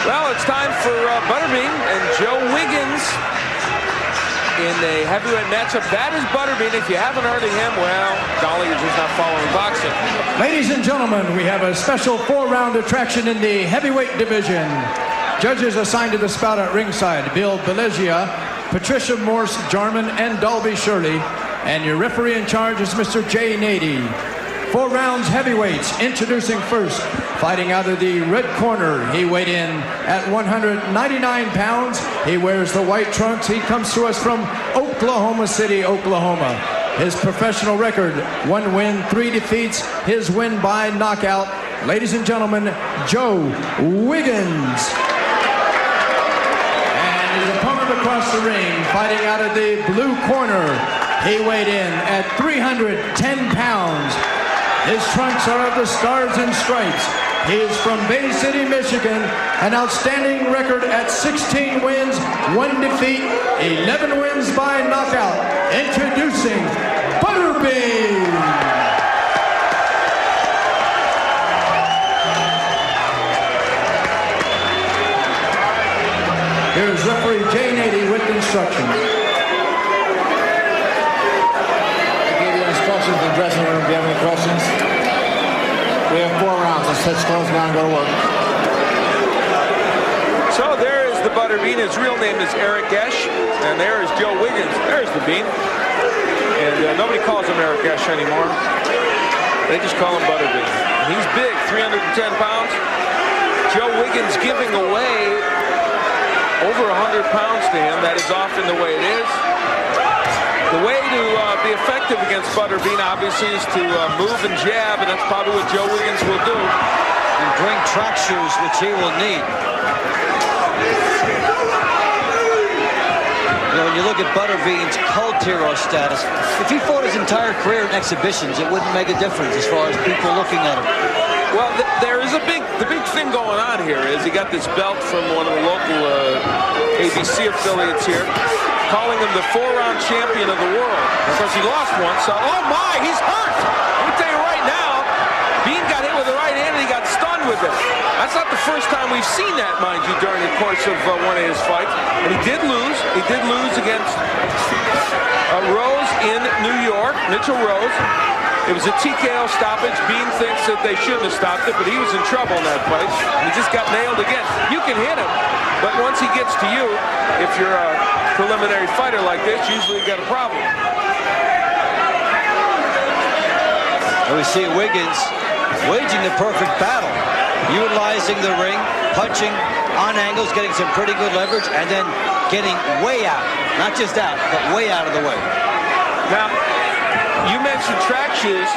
Well, it's time for Butterbean and Joe Wiggins in a heavyweight matchup. That is Butterbean. If you haven't heard of him, well, golly, you're just not following boxing. Ladies and gentlemen, we have a special 4-round attraction in the heavyweight division. Judges assigned to the spout at ringside: Bill Belegia, Patricia Morse-Jarman, and Dalby Shirley. And your referee in charge is Mr. Jay Nady. 4 rounds heavyweights. Introducing first, fighting out of the red corner. He weighed in at 199 pounds. He wears the white trunks. He comes to us from Oklahoma City, Oklahoma. His professional record: 1 win, 3 defeats. His win by knockout. Ladies and gentlemen, Joe Wiggins. And his opponent across the ring, fighting out of the blue corner. He weighed in at 310 pounds. His trunks are of the Stars and Stripes. He is from Bay City, Michigan. An outstanding record at 16 wins, 1 defeat, 11 wins by knockout. Introducing Butterbean. Here's referee Jay Nady with instructions. In the dressing room. Do you have any questions? We have 4 rounds. Let's touch close now and go to work. So there is the Butterbean. His real name is Eric Esch, and there is Joe Wiggins. There's the Bean. And nobody calls him Eric Esch anymore. They just call him Butterbean. He's big, 310 pounds. Joe Wiggins giving away over 100 pounds to him. That is often the way it is. The way to be effective against Butterbean, obviously, is to move and jab, and that's probably what Joe Wiggins will do. And bring track shoes, which he will need. You know, when you look at Butterbean's cult hero status, if he fought his entire career in exhibitions, it wouldn't make a difference as far as people looking at him. Well, there is the big thing going on here is he got this belt from one of the local ABC affiliates here, calling him the 4-round champion of the world. Of course, he lost one, so, oh my, he's hurt! Let me tell you right now, Bean got hit with the right hand and he got stunned with it. That's not the first time we've seen that, mind you, during the course of one of his fights. And he did lose. He did lose against Rose in New York, Mitchell Rose. It was a TKO stoppage. Bean thinks that they shouldn't have stopped it, but he was in trouble in that fight. And he just got nailed again. You can hit him, but once he gets to you, if you're a preliminary fighter like this, usually you got a problem. And we see Wiggins waging the perfect battle, utilizing the ring, punching on angles, getting some pretty good leverage, and then getting way out. Not just out, but way out of the way. Now, you mentioned track shoes.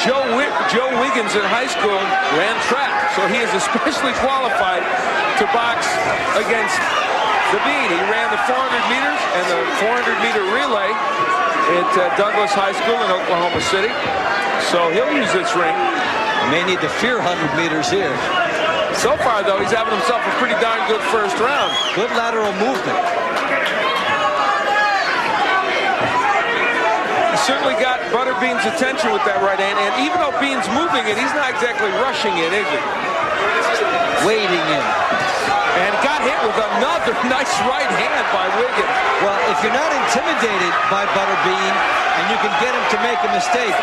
Joe Wiggins in high school ran track, so he is especially qualified to box against the Bean. He ran the 400 meters and the 400-meter relay at Douglas High School in Oklahoma City. So he'll use this ring. May need to fear 100 meters here. So far, though, he's having himself a pretty darn good first round. Good lateral movement. He certainly got Butterbean's attention with that right hand, and even though Bean's moving it, he's not exactly rushing it, is he? Waiting in. And got hit with another nice right hand by Wiggins. Well, if you're not intimidated by Butterbean and you can get him to make a mistake,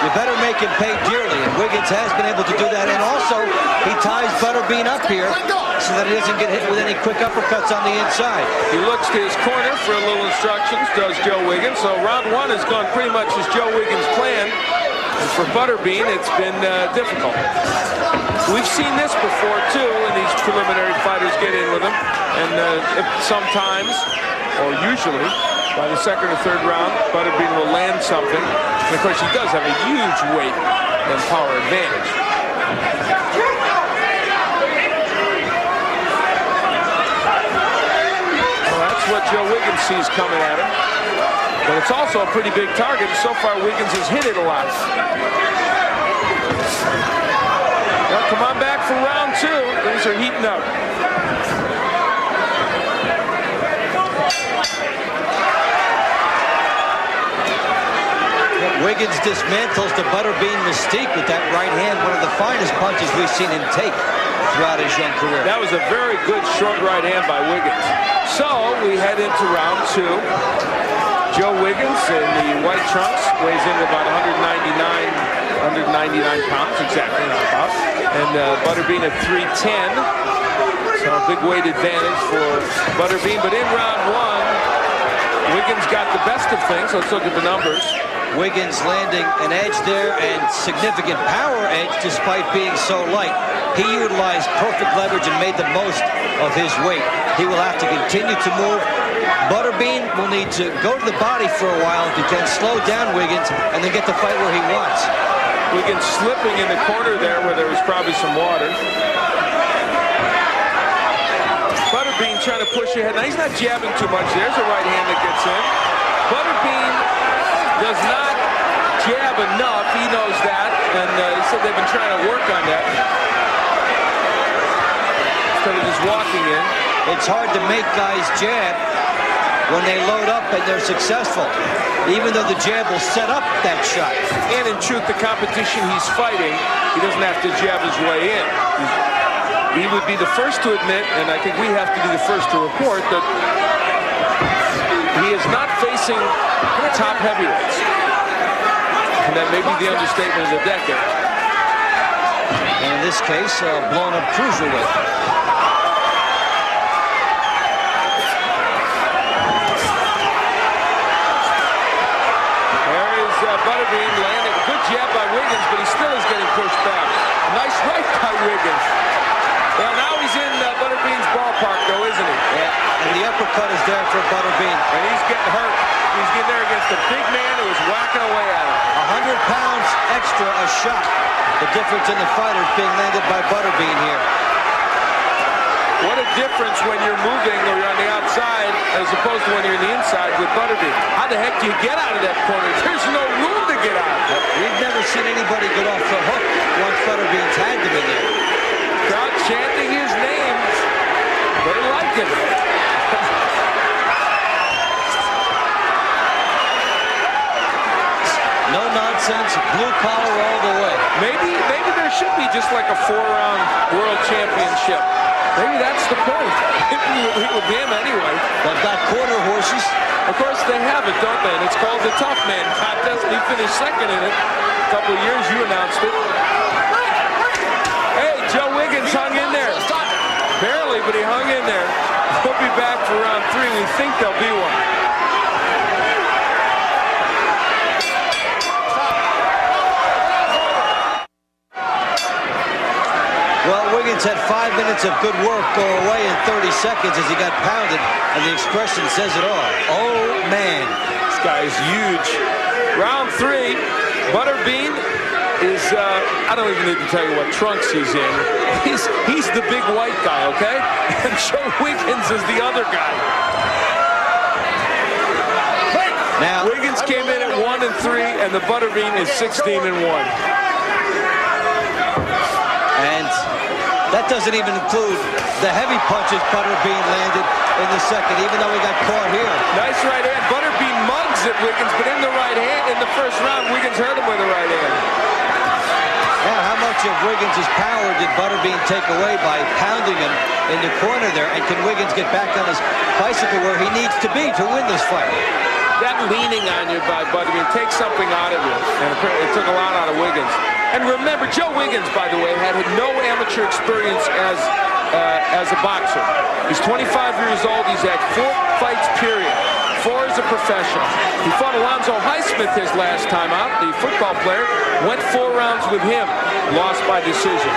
you better make him pay dearly. And Wiggins has been able to do that. And also, he ties Butterbean up here so that he doesn't get hit with any quick uppercuts on the inside. He looks to his corner for a little instructions, does Joe Wiggins. So round 1 has gone pretty much as Joe Wiggins planned. And for Butterbean, it's been difficult. We've seen this before, too, and these preliminary fighters get in with him. And sometimes, or usually, by the 2nd or 3rd round, Butterbean will land something. And, of course, he does have a huge weight and power advantage. Well, that's what Joe Wiggins sees coming at him. But it's also a pretty big target. So far, Wiggins has hit it a lot. Well, come on back for round 2. Things are heating up. Wiggins dismantles the Butterbean mystique with that right hand, one of the finest punches we've seen him take throughout his young career. That was a very good short right hand by Wiggins. So we head into round 2. Joe Wiggins in the white trunks weighs in about 199 pounds, exactly about. And Butterbean at 310. So a big weight advantage for Butterbean. But in round 1, Wiggins got the best of things. Let's look at the numbers. Wiggins landing an edge there and significant power edge despite being so light. He utilized perfect leverage and made the most of his weight. He will have to continue to move. Butterbean will need to go to the body for a while if he can slow down Wiggins and then get the fight where he wants. Wiggins slipping in the corner there where there was probably some water. Butterbean trying to push ahead. Now he's not jabbing too much. There's a right hand that gets in. Butterbean does not jab enough. He knows that, and he said they've been trying to work on that instead of just walking in. It's hard to make guys jab when they load up and they're successful, even though the jab will set up that shot. And in truth, the competition he's fighting, he doesn't have to jab his way in. He would be the first to admit, and I think we have to be the first to report, that he is not facing top heavyweights. And that may be the understatement of the decade. And in this case, blown up cruiserweight. There is Butterbean landing. Good jab by Wiggins, but he still is getting pushed back. Nice right by Wiggins. Well, now he's in Butterbean's ballpark, though, isn't he? Yeah, and the uppercut is there for Butterbean. And he's getting hurt. He's getting there against a big man who is whacking away at him. 100 pounds extra a shot. The difference in the fighters being landed by Butterbean here. What a difference when you're moving or you're on the outside as opposed to when you're in the inside with Butterbean. How the heck do you get out of that corner? There's no room to get out. We've never seen anybody get off the hook once Butterbean's had them in there. Crowd chanting his name. They like him. No nonsense, blue collar all the way. Maybe there should be just like a 4-round world championship. Maybe that's the point. With him anyway. They've got quarter horses. Of course they have it, don't they? And it's called the Tough Man Contest. He finished second in it. A couple of years you announced it. Hey, Joe Wiggins hung in there. Barely, but he hung in there. He'll be back for round 3. We think there'll be one. Well, Wiggins had 5 minutes of good work go away in 30 seconds as he got pounded, and the expression says it all. Oh, man. This guy is huge. Round 3, Butterbean is, I don't even need to tell you what trunks he's in. He's the big white guy, okay? And Joe Wiggins is the other guy. Now, Wiggins came in at 1 and 3, and the Butterbean is 16 and 1. And that doesn't even include the heavy punches Butterbean landed in the second, even though he got caught here. Nice right hand. Butterbean mugs at Wiggins, but in the right hand in the first round, Wiggins hurt him with the right hand. Now, how much of Wiggins' power did Butterbean take away by pounding him in the corner there? And can Wiggins get back on his bicycle where he needs to be to win this fight? That leaning on you by Butterbean takes something out of you, and it took a lot out of Wiggins. And remember, Joe Wiggins, by the way, had no amateur experience as a boxer. He's 25 years old. He's had 4 fights, period. 4 as a professional. He fought Alonzo Highsmith his last time out, the football player. Went 4 rounds with him. Lost by decision.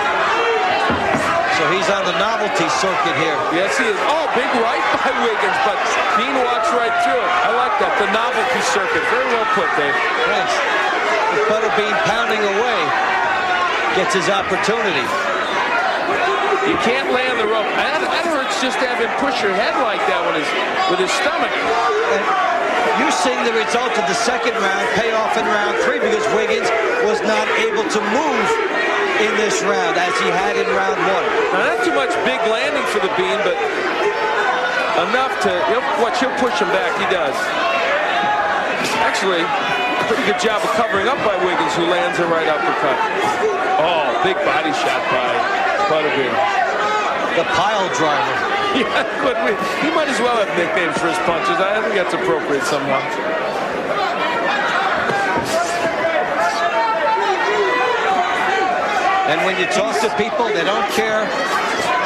So he's on the novelty circuit here. Yes, he is. Oh, big right by Wiggins, but Dean walks right through it. I like that. The novelty circuit. Very well put, Dave. Thanks. Butterbean pounding away gets his opportunity. You can't lay on the rope. That hurts just to have him push your head like that with his stomach. And you're seeing the result of the second round pay off in round 3 because Wiggins was not able to move in this round as he had in round 1. Now, not too much big landing for the Bean, but enough to, he'll push him back. He does. Actually, Pretty good job of covering up by Wiggins, who lands a right uppercut. Oh, big body shot by Butterbean. The pile driver. Yeah, could we? He might as well have nicknames for his punches. I think that's appropriate somehow. And when you talk to people, they don't care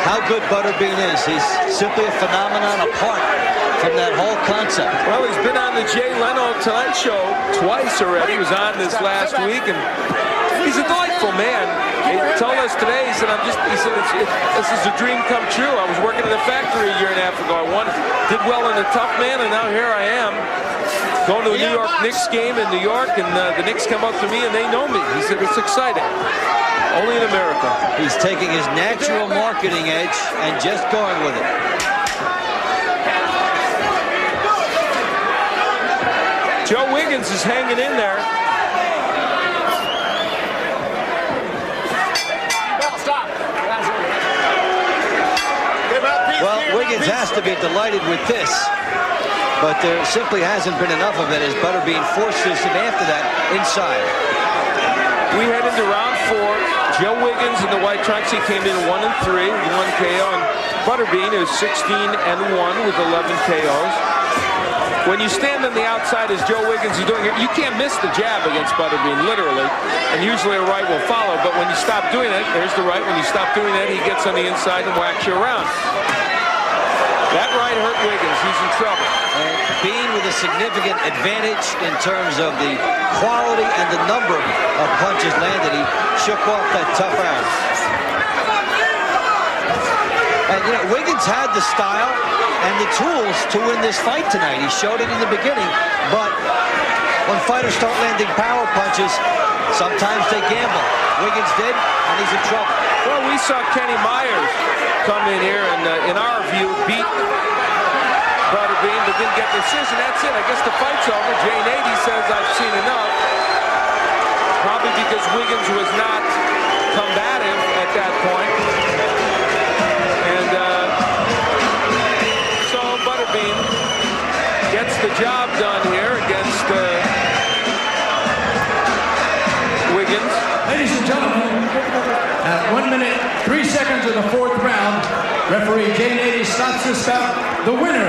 how good Butterbean is. He's simply a phenomenon apart from that whole concept. Well, he's been on the Jay Leno Tonight Show twice already. He was on this last week, and he's a delightful man. He told us today, he said, this is a dream come true. I was working in a factory a year and a half ago. I did well in the Tough Man, and now here I am going to a New York Knicks game in New York, and the Knicks come up to me, and they know me. He said, it's exciting. Only in America. He's taking his natural marketing edge and just going with it. Joe Wiggins is hanging in there. Well, Wiggins has to be delighted with this, but there simply hasn't been enough of it as Butterbean forces him after that inside. We head into round 4. Joe Wiggins in the white trunks, he came in 1-3 with 1 KO, and Butterbean is 16-1 with 11 KOs. When you stand on the outside as Joe Wiggins is doing it, you can't miss the jab against Butterbean, literally, and usually a right will follow, but when you stop doing it, there's the right. When you stop doing that, he gets on the inside and whacks you around. That right hurt Wiggins. He's in trouble. And Bean with a significant advantage in terms of the quality and the number of punches landed. He shook off that tough arm. And, you know, Wiggins had the style and the tools to win this fight tonight. He showed it in the beginning, but when fighters start landing power punches, sometimes they gamble. Wiggins did, and he's in trouble. Well, we saw Kenny Myers come in here and, in our view, beat Butterbean, but didn't get the decision. That's it. I guess the fight's over. Jane 80 says, I've seen enough. Probably because Wiggins was not combative at that point. And so Butterbean gets the job done here against Wiggins. Ladies and gentlemen, at 1 minute, 3 seconds of the 4th round, referee Jane 80 stops this bout. The winner